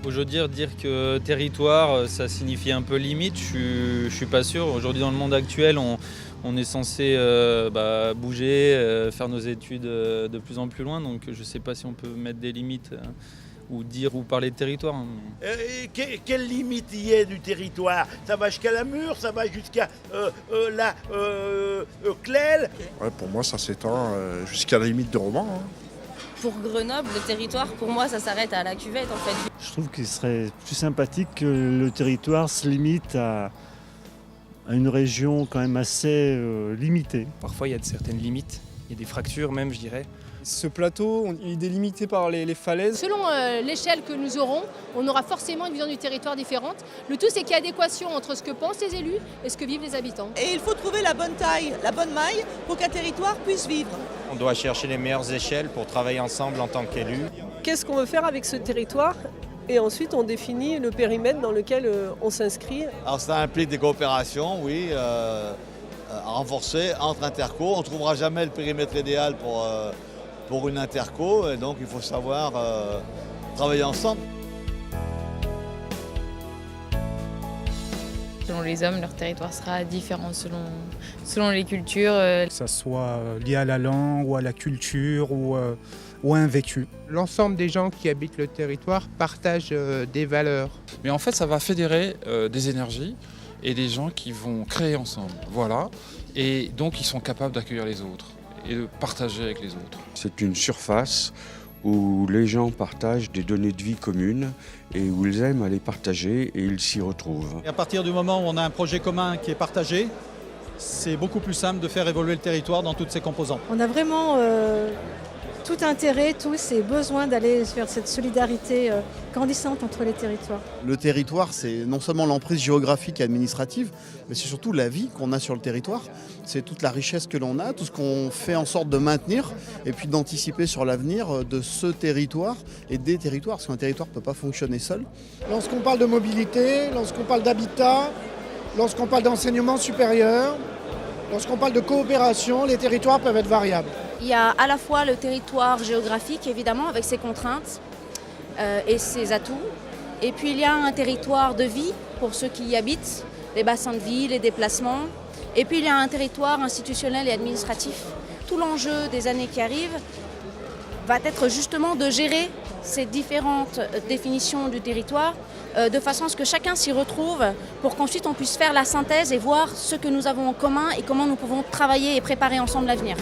Aujourd'hui, dire que territoire, ça signifie un peu limite, je suis pas sûr. Aujourd'hui, dans le monde actuel, on est censé bouger, faire nos études de plus en plus loin. Donc je ne sais pas si on peut mettre des limites ou dire ou parler de territoire. Quelle limite y est du territoire? Ça va jusqu'à la Mure, ça va jusqu'à la Claile. Ouais, pour moi, ça s'étend jusqu'à la limite de Romans. Pour Grenoble, le territoire, pour moi, ça s'arrête à la cuvette en fait. Je trouve qu'il serait plus sympathique que le territoire se limite à une région quand même assez limitée. Parfois, il y a de certaines limites, il y a des fractures même, je dirais. Ce plateau, il est délimité par les falaises. Selon l'échelle que nous aurons, on aura forcément une vision du territoire différente. Le tout, c'est qu'il y a adéquation entre ce que pensent les élus et ce que vivent les habitants. Et il faut trouver la bonne taille, la bonne maille pour qu'un territoire puisse vivre. On doit chercher les meilleures échelles pour travailler ensemble en tant qu'élus. Qu'est-ce qu'on veut faire avec ce territoire ? Et ensuite, on définit le périmètre dans lequel on s'inscrit. Alors ça implique des coopérations, oui, renforcées entre intercos. On ne trouvera jamais le périmètre idéal pour une interco, et donc il faut savoir travailler ensemble. Selon les hommes, leur territoire sera différent selon les cultures. Que ça soit lié à la langue ou à la culture ou à un vécu. L'ensemble des gens qui habitent le territoire partagent des valeurs. Mais en fait, ça va fédérer des énergies et des gens qui vont créer ensemble. Voilà. Et donc, ils sont capables d'accueillir les autres et de partager avec les autres. C'est une surface où les gens partagent des données de vie communes et où ils aiment aller partager et ils s'y retrouvent. Et à partir du moment où on a un projet commun qui est partagé, c'est beaucoup plus simple de faire évoluer le territoire dans toutes ses composantes. On a vraiment tout intérêt, tous et besoin d'aller vers cette solidarité grandissante entre les territoires. Le territoire, c'est non seulement l'emprise géographique et administrative, mais c'est surtout la vie qu'on a sur le territoire. C'est toute la richesse que l'on a, tout ce qu'on fait en sorte de maintenir et puis d'anticiper sur l'avenir de ce territoire et des territoires, parce qu'un territoire ne peut pas fonctionner seul. Lorsqu'on parle de mobilité, lorsqu'on parle d'habitat, lorsqu'on parle d'enseignement supérieur, lorsqu'on parle de coopération, les territoires peuvent être variables. Il y a à la fois le territoire géographique, évidemment, avec ses contraintes et ses atouts. Et puis il y a un territoire de vie pour ceux qui y habitent, les bassins de vie, les déplacements. Et puis il y a un territoire institutionnel et administratif. Tout l'enjeu des années qui arrivent va être justement de gérer ces différentes définitions du territoire de façon à ce que chacun s'y retrouve pour qu'ensuite on puisse faire la synthèse et voir ce que nous avons en commun et comment nous pouvons travailler et préparer ensemble l'avenir.